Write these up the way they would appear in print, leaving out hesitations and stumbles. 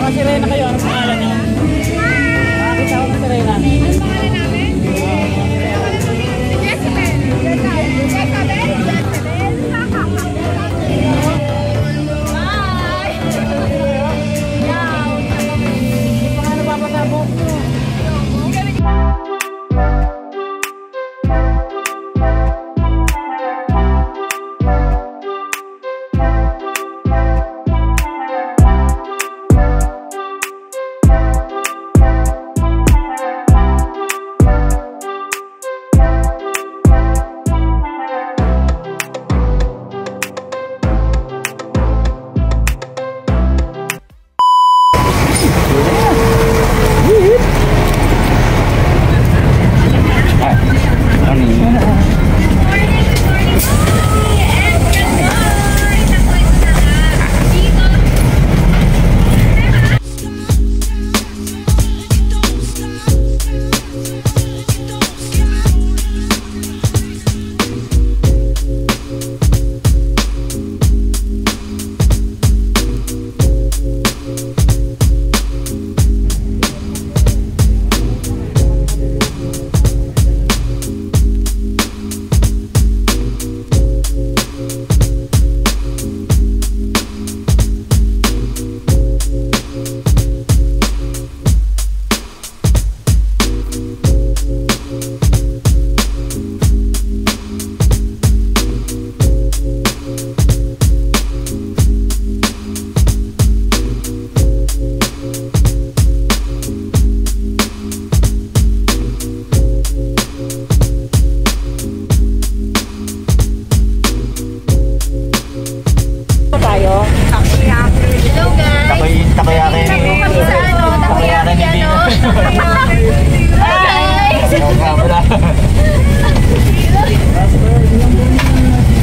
Sirena kayo, anong pangalan niyo? Nakakita ko ng Sirena.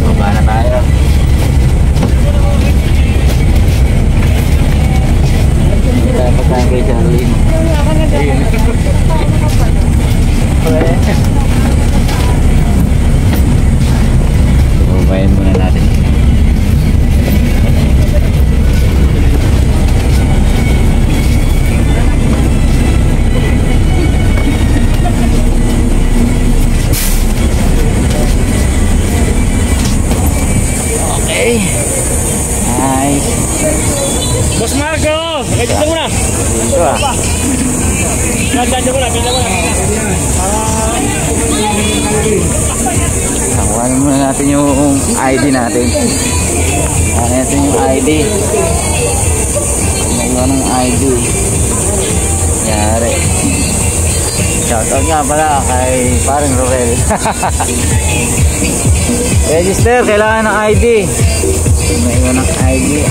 Anong pangalan namin? Jezebel. Boss Marco, dito muna. Dito ah. Dito muna. Kuhanin muna natin yung ID natin. Kuhanin natin yung ID. Kuhanin ng ID. Yari. Shoutout nga pala kay parang Rorel. Register, kailangan ng ID. May iwan ng ID.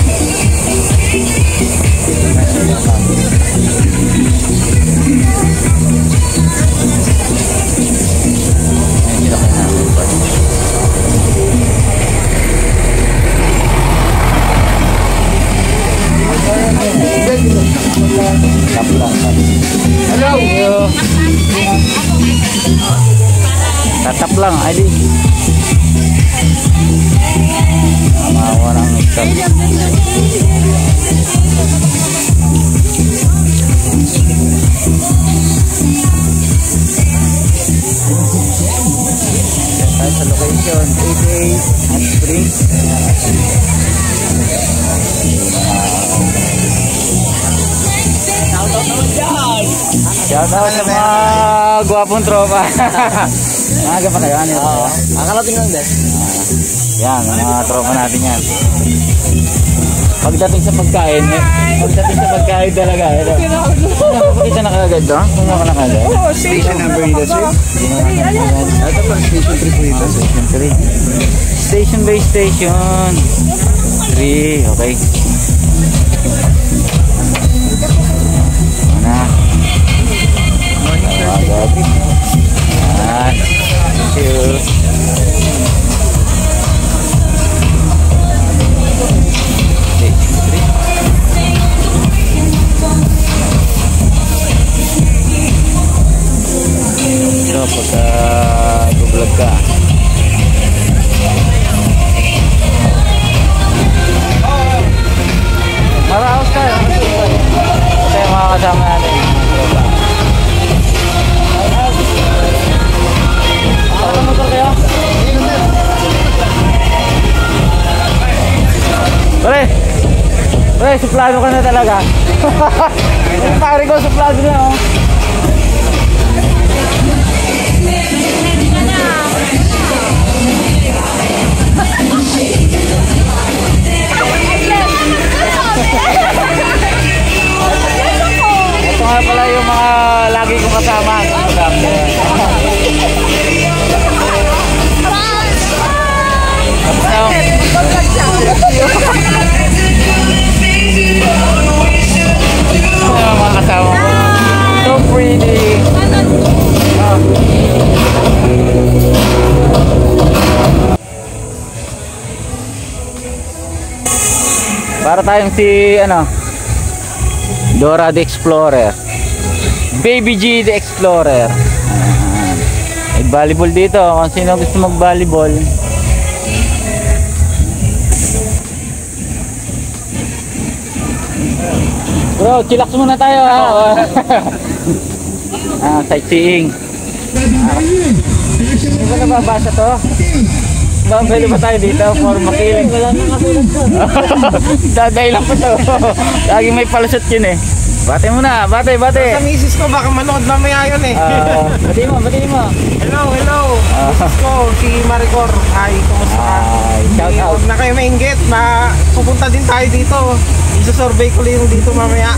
Hello. Tatap lang ID. Mawa ng stop. Tayo sa location 88 Hot Springs. Shoutout sa mga guwapong tropa. Maaga pa kayo, ano yun? Akalating lang din. Yan, mga tropa natin yan. Pagdating sa pagkain, talaga. Nakapakita na kagad to? Kung ako na kagad? Station number nito, sir? Ito pa, station 3 po ito. Station 3. Station by station. 3, okay. Mana? Agad. Yan. Thank you. So, pagka vlog ka, maraos tayo. Ay, suplado ka na talaga. Yung pare ko, suplado na oh. Ito nga pala yung mga lagi kong kasama. Mga kasama ko. So pretty. Para tayong si ano, Dora the Explorer, Baby G the Explorer. May volleyball dito kung sino gusto mag-volleyball. Bro, chillax muna tayo ha. Sightseeing. Hindi ba nababasa to? Pwede ba tayo dito for makiling? Wala nang masulat to. Daday lang po to. Lagi may palusot yun eh. Bate muna, bate. Sa misis ko, baka manood mamaya yun eh. Bati mo. Hello. Misis ko, si Maricor. Hi, kumusta ka? Shout out. Huwag na kayo mainggit. Pupunta din tayo dito. Isa-survey ko lang dito mamaya.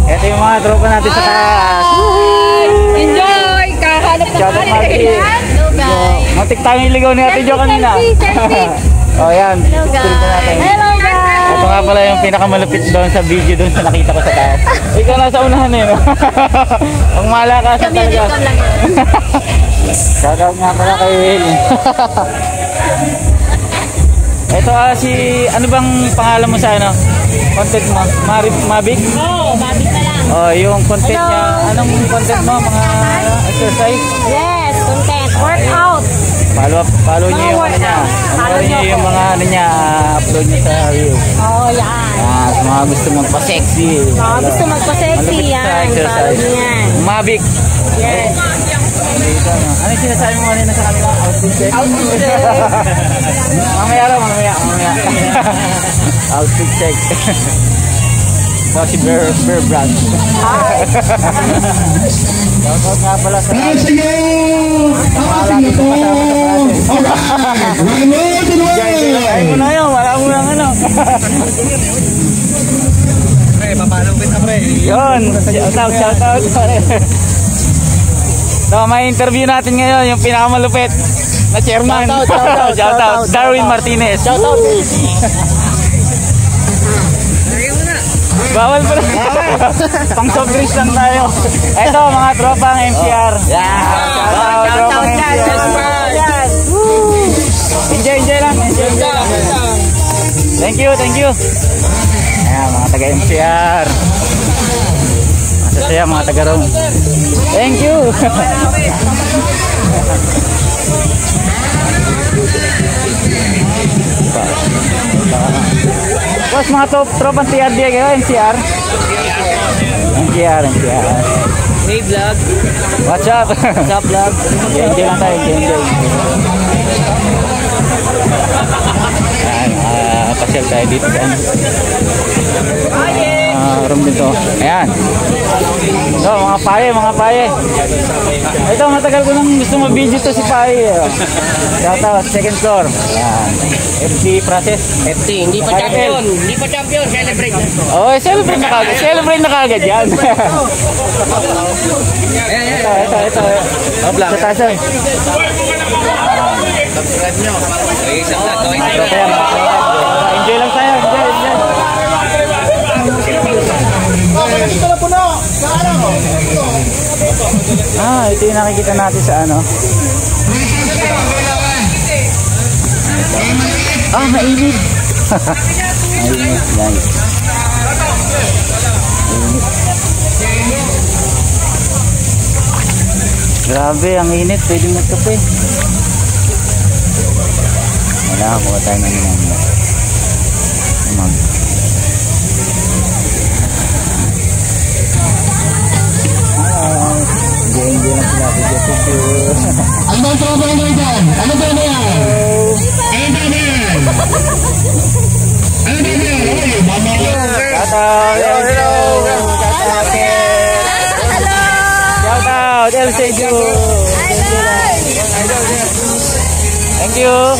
Ito yung mga tropa natin sa taas. Enjoy! Kahanap na Shout out, Marky. Hello guys! Matik tayo iligaw ni Ate Jo kanina. Oh, yan. Hello guys! Hello guys! Ito nga pala yung pinakamalupit doon sa video doon sa nakita ko sa taas. Ikaw nasa unahan eh. Ang malakasan talaga. Shout out nga pala kay Will. Ito si, ano bang pangalan mo sa ano? Content mo? Mavic? Oo, Mavic na lang. Oh, yung content niya. Anong content mo? Mga exercise? Yes, content. Workout. Follow niyo yung ano niya. Follow niyo yung mga ano niya, upload niya sa reel. Oo, yan. Sa mga gusto magpa-sexy. Mga gusto magpa-sexy yan. Follow niyo yan. Mavic. Yes. Ano yung sinasabi mo kanina sa kanila? Outfit check? Outfit check! Mamaya. Outfit check. Ito si Bear Brand. Hi! Shoutout nga pala sa mga lagi kong kasama sa klase. Ay mo na yun, wala mo lang ano. Pre, papalo kita pre. Yun, shoutout. So, may interview natin ngayon, yung pinakamalupit na chairman. Shoutout. Darwin Martinez. Shoutout. Bawal pala. Pang soft drinks lang tayo. Ito, mga tropang MCR. Tropang MCR. Enjoy lang. Thank you. Ayan, mga taga MCR. Masasaya mga taga Rome. Thank you. Boss, mga tropang TRD kayo, MCR? MCR. Hey vlog. What's up? What's up vlog? Enjoy lang tayo, enjoy. Ayan, pasyal tayo dito sa room dito. Ayan. So, mga paye. Ito, matagal ko nang gusto mag-video to si paye. Shoutout, second floor. Ayan. FT process. FT, hindi pa champion. Celebrate. Oh, celebrate na kagad yan. Ito. Sa taas. Subscribe nyo. Enjoy lang tayo. Enjoy. Ito yung nakikita natin sa ano. Mainit. Mainit, guys. Grabe, ang init. Pwede magkape. Wala, kuha tayo ng Hindi na sila video. Ano ang tropa nyo dyan? Ano ba na yan? Ano ba na yan? Ano ba na yan? Oy, mama ko. Hello. Shout out LCU. Thank you.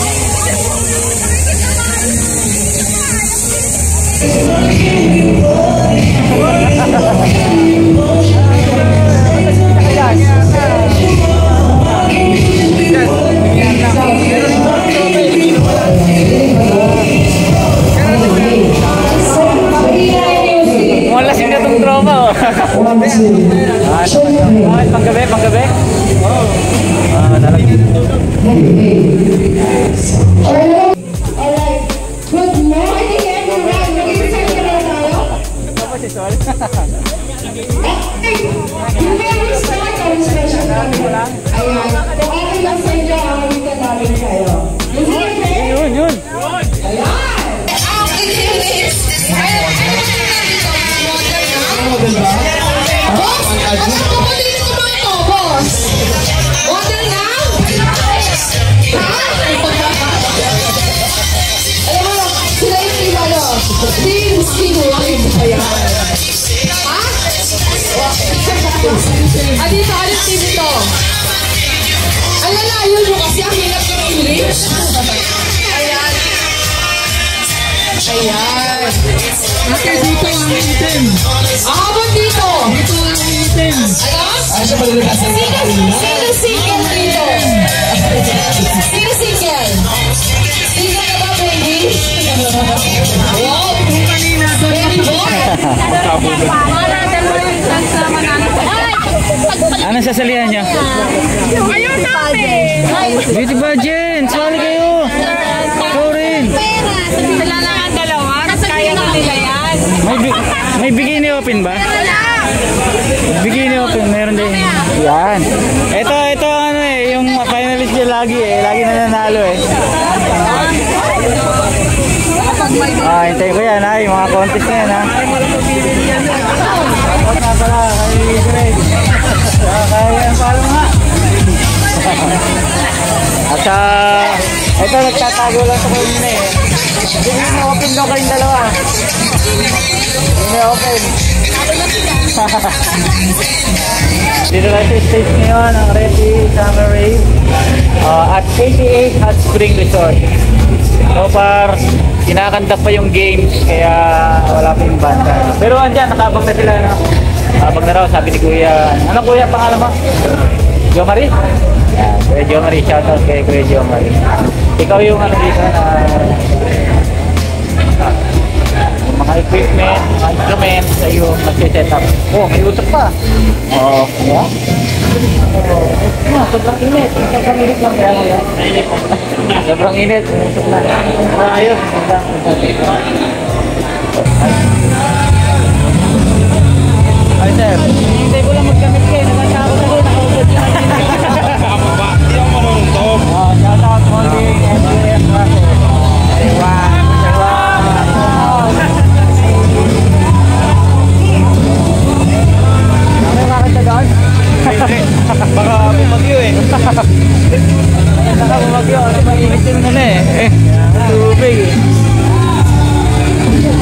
Malasing na itong tropa, oh. Panggabi? Alright. Good morning, everyone. Mag-iisip ka na tayo? Before we start our session namin, ayan, kung okay lang sa inyo, awitan namin kayo. Is it okay? Yun. Ayan! Ang ikilis! Boss! Ang kapatid ko ba ito, boss? Water now? Ha? Alam mo, sila yung team ano? Team Wine. Ayan. Ha? Dito, anong team ito? Ang lalayo nyo kasi ang hirap ng English. Ayan. Kasi dito ang item. Abot dito. Dito ang item. Ano? Sino single dito? Sino single? Single ka ba, baby? Wow! Baby boy! Ano sasalihan niya? Ayun namin! Beauty pageant! Sali kayo! Ikaw rin! Sila lang ang dalawa. Kaya ko nila yan. May bikini open ba? Bikini open, meron din. Yan. Ito ano eh, yung finalist niya lagi eh. Lagi nananalo eh. Hintayin ko yan ha, yung mga contest na yan ha. Ako na pala, kay Greg. Kaya yan pala nga. At ito nagtatago lang sa kayo na eh. Hindi open daw kayong dalawa. Hindi open. Dito lang sa stage ngayon ang Ready Summer Rave at 88 Hot Spring Resort. So far, kinakandak pa yung games kaya wala pa yung banda. Pero andyan, nakabang na sila. No? Nakabang na raw, sabi ni Kuya. Ano Kuya, pangalan mo? Jo Marie? Yan, Kuya Jo Marie. Shoutout kay Kuya Jo Marie. Ikaw yung ano dito na mga equipment, mga instruments, sa'yo mag-set up. Oh, may usap pa. Oh, yeah. Sobrang init. Sobrang init lang yan. Sobrang init. Usap na. Ayos. Ay, sir. Hindi ko lang magkamit kayo. Nagkakabot ako. Nakaubod lang. Hindi ako marunong to. Shout out Molding and Julian Raco. Baka bumagyo eh. Baka bumagyo. Kasi mainit yung ano eh. Tubig eh.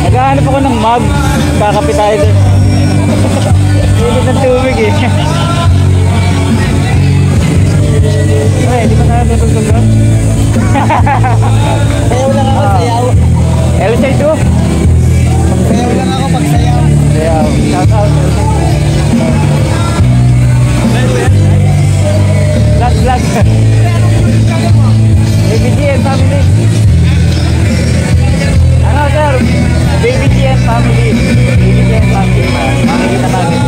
Naghahanap ako ng mug. Kakapit tayo dun. Mainit ng tubig eh. Ay, di ba tayo tutugtog doon? Sayaw lang ako, sayaw. LC2? Sayaw lang ako pag sayaw. Sayaw. Shout out. Vlog. Baby G and family. Ano sir? Baby G and family. Baby G and family. Makikita namin.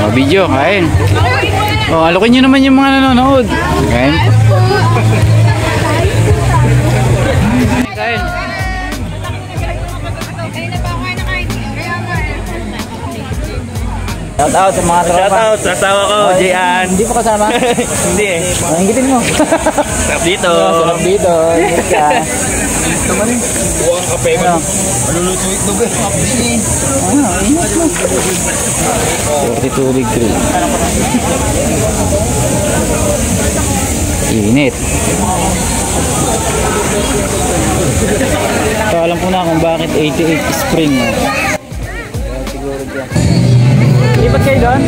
Oh, video, kain. Oh, alokin nyo naman yung mga nanonood. Kain. Kain. Shout out sa mga tropa. Shout out sa asawa ko, Jian. Hindi mo kasama? Hindi eh. Hinggitin mo. Sarap dito. Sarap dito. Hingit ka. Buwang kape mo. Maluluto itlog eh. Ingat mo. 42 degree. Init. So, alam ko na kung bakit 88 spring. Siguro dyan. Lipat kayo doon?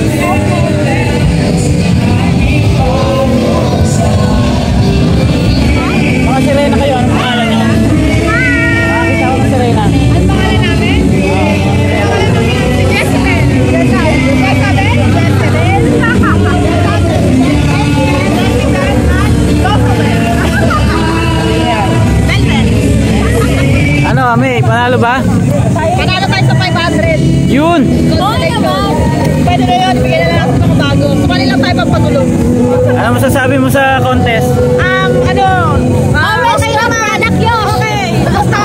Mga sirena kayo, anong pangalan nyo? Makakita ko ng sirena. Ang pangalan namin? Jezebel. Ano, May? Panalo ba? Panalo tayo sa 500. Yun! Oo naman. Pwede na yun. Bigyan na lang ako ng bago. Sa kanila tayo magpatulong. Ano masasabi mo sa contest? Okay naman. Anak yun. Okay. Basta.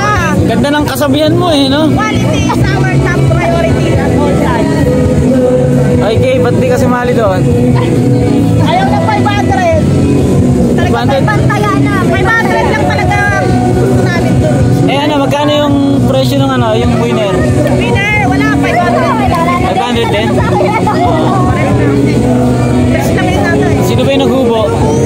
Ganda ng kasabihan mo eh, no? Quality is our top priority at all times. Ay, Kay, ba't di kasi mali doon? Ayaw ng 500. Talagang 500? pantaya na. 500 lang talaga gusto namin doon. Eh ano, magkano yung presyo ng ano, yung winner? Winner, wala. 500. 500 din? Best lang yun natin. Sino ba yung naghubo?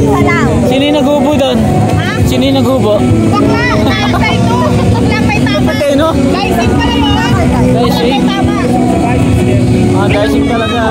Salam. Sino yung naghubo doon? Ha? Sino yung naghubo? Bakla. Nakakay ito. Bakla may tama. Patay, no? Guysing pala yun. Guysing? May tama. Ah, guysing talaga.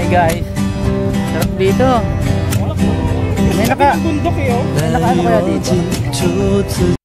guys. Sarap dito. May naka Bundok eh, oh. ano kaya dito?